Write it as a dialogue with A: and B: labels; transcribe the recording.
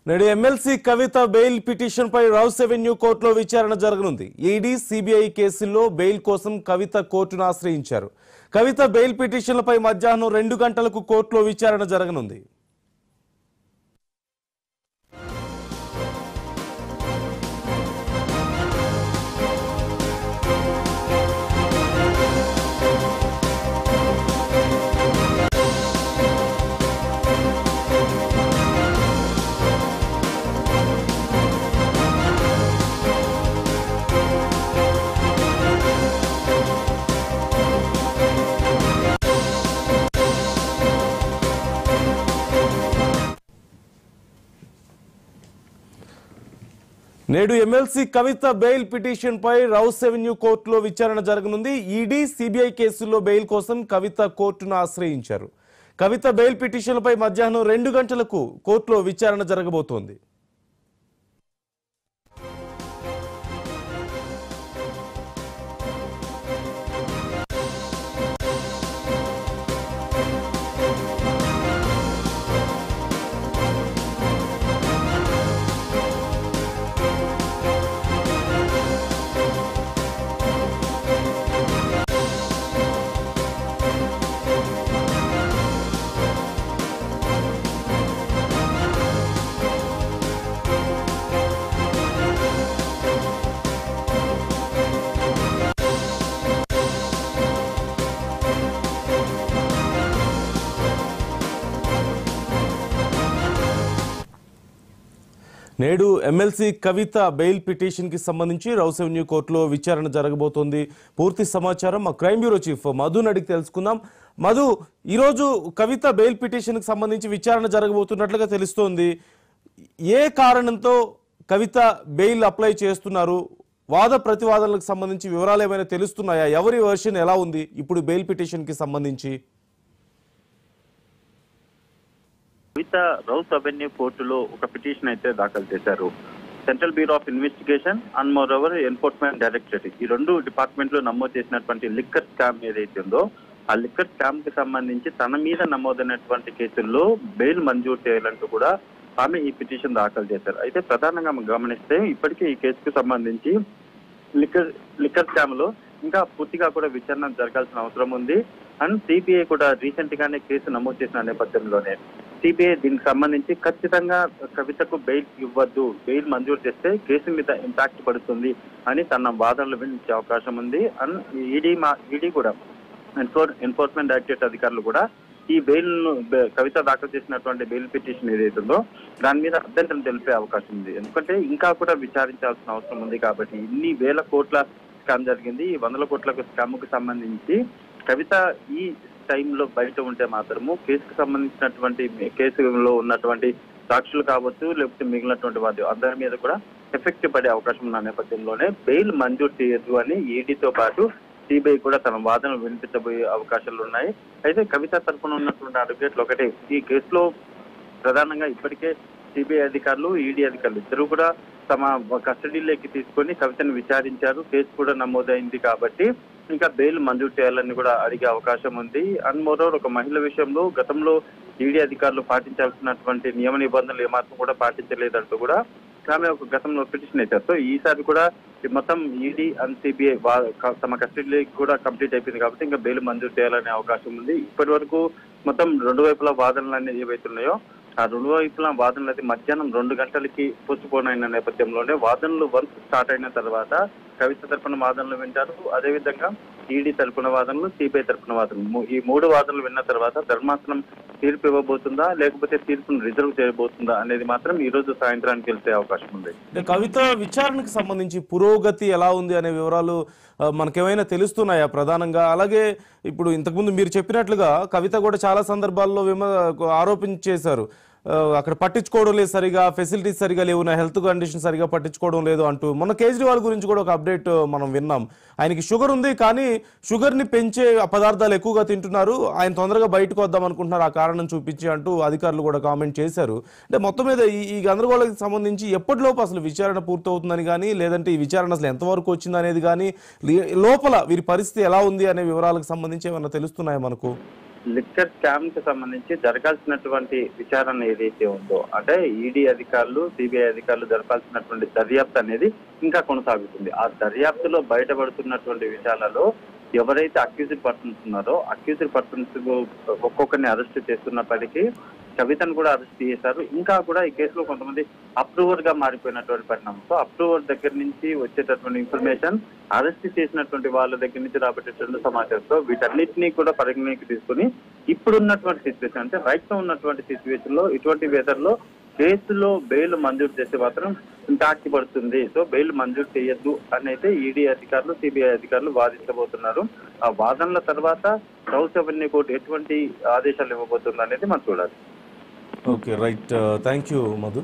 A: నేడు ఎమ్మెల్సీ కవిత bail petition పై rows avenue కోర్టులో విచారణ జరగనుంది. ఈడీ సిబిఐ కేసుల్లో బెయిల్ కోసం కవిత కోర్టును ఆశ్రయించారు. కవిత బెయిల్ పిటిషన్లపై మధ్యాహ్నం 2 గంటలకు కోర్టులో విచారణ జరగనుంది. నేడు ఎమ్మెల్సీ కవిత బెయిల్ పిటిషన్ పై రౌస్ అవెన్యూ కోర్టులో విచారణ జరగనుంది. ఈడీ సిబిఐ కేసుల్లో బెయిల్ కోసం కవిత కోర్టును ఆశ్రయించారు. కవిత బెయిల్ పిటిషన్లపై మధ్యాహ్నం 2 గంటలకు కోర్టులో విచారణ జరగబోతోంది. నేడు ఎమ్మెల్సీ కవిత బెయిల్ పిటిషన్ కి సంబంధించి రౌస్ అవెన్యూ కోర్టులో విచారణ జరగబోతోంది. పూర్తి సమాచారం మా క్రైమ్ బ్యూరో చీఫ్ మధుని అడిగి తెలుసుకుందాం. మధు, ఈరోజు కవిత బెయిల్ పిటిషన్ కి సంబంధించి విచారణ జరగబోతున్నట్లుగా తెలుస్తోంది. ఏ కారణంతో కవిత బెయిల్ అప్లై చేస్తున్నారు? వాద ప్రతివాదనలకు సంబంధించి వివరాలు ఏమైనా తెలుస్తున్నాయా? ఎవరి వర్షన్ ఎలా ఉంది ఇప్పుడు బెయిల్ పిటిషన్ కి సంబంధించి?
B: కవిత రౌస్ అవెన్యూ కోర్టులో ఒక పిటిషన్ అయితే దాఖలు చేశారు. Central bureau of investigation and more over enforcement directorate ఈ 2 డిపార్ట్మెంట్లు నమోదు చేసినటువంటి లిక్కర్ స్కామ్ ఏదైతే ఉందో ఆ లిక్కర్ స్కామ్ కి సంబంధించి తన మీద నమోదైనటువంటి కేసుల్లో బెయిల్ మంజూరు చేయాలంటూ కూడా ఆమె ఈ పిటిషన్ దాఖలు చేశారు. అయితే ప్రధానంగా గమనిస్తే ఇప్పటికే ఈ కేసుకు సంబంధించి లిక్కర్ స్కామ్ లో ఇంకా పూర్తిగా కూడా విచారణ జరగాల్సిన అవసరం ఉంది. అండ్ సిబిఐ కూడా రీసెంట్ గానే కేసు నమోదు చేసిన నేపథ్యంలోనే సిబిఐ దీనికి సంబంధించి ఖచ్చితంగా కవితకు బెయిల్ ఇవ్వద్దు, బెయిల్ మంజూరు చేస్తే కేసు మీద ఇంపాక్ట్ పడుతుంది అని తన వాదనలు వినిపించే అవకాశం ఉంది. అండ్ ఈడీ కూడా ఎన్ఫోర్స్మెంట్ డైరెక్టరేట్ అధికారులు కూడా ఈ బెయిల్ ను కవిత దాఖలు చేసినటువంటి బెయిల్ పిటిషన్ ఏదైతుందో దాని మీద అభ్యంతరం తెలిపే అవకాశం ఉంది. ఎందుకంటే ఇంకా కూడా విచారించాల్సిన అవసరం ఉంది కాబట్టి ఇన్ని వేల కోట్ల స్కామ్ జరిగింది. ఈ 100 కోట్ల స్కామ్ కు సంబంధించి కవిత ఈ టైంలో బయట ఉంటే మాత్రము కేసుకు సంబంధించినటువంటి కేసులో ఉన్నటువంటి సాక్షులు కావచ్చు లేకపోతే మిగిలినటువంటి వారు అందరి మీద కూడా ఎఫెక్ట్ పడే అవకాశం ఉన్న నేపథ్యంలోనే బెయిల్ మంజూరు చేయొద్దు అని ఈడీతో పాటు సిబిఐ కూడా తన వాదనలు వినిపించబోయే అవకాశాలు ఉన్నాయి. అయితే కవిత తరఫున ఉన్నటువంటి అడ్వకేట్లు ఒకటే ఈ కేసులో ప్రధానంగా ఇప్పటికే సిబిఐ అధికారులు ఈడీ అధికారులు ఇద్దరు కూడా తమ కస్టడీలోకి తీసుకొని కవితను విచారించారు. కేసు కూడా నమోదైంది కాబట్టి ఇంకా బెయిల్ మంజూరు చేయాలని కూడా అడిగే అవకాశం ఉంది. అండ్ మోరోవర్ ఒక మహిళ విషయంలో గతంలో ఈడీ అధికారులు పాటించాల్సినటువంటి నియమ నిబంధనలు ఏమాత్రం కూడా పాటించలేదంటూ కూడా ఆమె ఒక గతంలో పిటిషన్ ఇచ్చారు. సో ఈసారి కూడా మొత్తం ఈడీ అండ్ సిబిఐ తమ కస్టడీలోకి కూడా కంప్లీట్ అయిపోయింది కాబట్టి ఇంకా బెయిల్ మంజూరు చేయాలనే అవకాశం ఉంది. ఇప్పటి వరకు మొత్తం 2 వైపుల వాదనలు అనేది ఏవైతున్నాయో ఆ 2 వైపుల వాదనలు అయితే మధ్యాహ్నం 2 గంటలకి పోస్ట్పోన్ అయిన నేపథ్యంలోనే వాదనలు వన్స్ స్టార్ట్ అయిన తర్వాత కవిత తరపున వాదనలు వింటారు. అదేవిధంగా ఈడీ తరపున వాదనలు, సిబిఐ తరపున వాదనలు ఈ 3 వాదనలు విన్న తర్వాత ధర్మాసనం తీర్పు ఇవ్వబోతుందా లేకపోతే తీర్పును రిజర్వ్ చేయబోతుందా అనేది మాత్రం ఈ రోజు సాయంత్రానికి తెలిసే అవకాశం ఉంది.
A: కవిత విచారణకు సంబంధించి పురోగతి ఎలా ఉంది అనే వివరాలు మనకేమైనా తెలుస్తున్నాయా ప్రధానంగా? అలాగే ఇప్పుడు ఇంతకుముందు మీరు చెప్పినట్లుగా కవిత కూడా చాలా సందర్భాల్లో ఆరోపించేశారు, అక్కడ పట్టించుకోవడం లేదు సరిగా, ఫెసిలిటీస్ సరిగా లేవు, నా హెల్త్ కండిషన్ సరిగా పట్టించుకోవడం లేదు అంటూ. మొన్న కేజ్రీవాల్ గురించి కూడా ఒక అప్డేట్ మనం విన్నాం. ఆయనకి షుగర్ ఉంది కానీ షుగర్ని పెంచే పదార్థాలు ఎక్కువగా తింటున్నారు, ఆయన తొందరగా బయటకు వద్దాం అనుకుంటున్నారు ఆ కారణం చూపించి అంటూ అధికారులు కూడా కామెంట్ చేశారు. అంటే మొత్తం మీద ఈ గందరగోళానికి సంబంధించి ఎప్పటిలోపు అసలు విచారణ పూర్తవుతుందని కానీ లేదంటే ఈ విచారణ అసలు ఎంతవరకు వచ్చింది అనేది కానీ లోపల వీరి పరిస్థితి ఎలా ఉంది అనే వివరాలకు సంబంధించి ఏమన్నా తెలుస్తున్నాయా మనకు?
B: లిక్కర్ స్కామ్ కి సంబంధించి జరగాల్సినటువంటి విచారణ ఏదైతే ఉందో, అంటే ఈడీ అధికారులు, సిబిఐ అధికారులు జరపాల్సినటువంటి దర్యాప్తు అనేది ఇంకా కొనసాగుతుంది. ఆ దర్యాప్తులో బయటపడుతున్నటువంటి విషయాలలో ఎవరైతే అక్యూజ్డ్ పర్సన్స్ ఉన్నారో, అక్యూజ్డ్ పర్సన్స్ ఒక్కొక్కరిని అరెస్ట్ చేస్తున్నప్పటికీ కవితను కూడా అరెస్ట్ చేశారు. ఇంకా కూడా ఈ కేసులో కొంతమంది అప్రూవర్ గా మారిపోయినటువంటి పరిణామం. సో అప్రూవర్ దగ్గర నుంచి వచ్చేటటువంటి ఇన్ఫర్మేషన్, అరెస్ట్ చేసినటువంటి వాళ్ళ దగ్గర నుంచి రాబట్టేటువంటి సమాచారంతో వీటన్నిటినీ కూడా పరిగణలోకి తీసుకుని ఇప్పుడున్నటువంటి సిచ్యువేషన్, అంటే రైట్ లో ఉన్నటువంటి సిచ్యువేషన్ లో ఇటువంటి వెదర్ లో కేసులో బెయిల్ మంజూరు చేస్తే మాత్రం ఇంటాక్ట్ పడుతుంది. సో బెయిల్ మంజూరు చేయొద్దు అని అయితే ఈడీ అధికారులు, సిబిఐ అధికారులు వాదించబోతున్నారు. ఆ వాదనల తర్వాత రౌస్ అవెన్యూ కోర్టు ఎటువంటి ఆదేశాలు ఇవ్వబోతుంది అనేది మనం చూడాలి.
A: Okay, right. Thank you Madhu.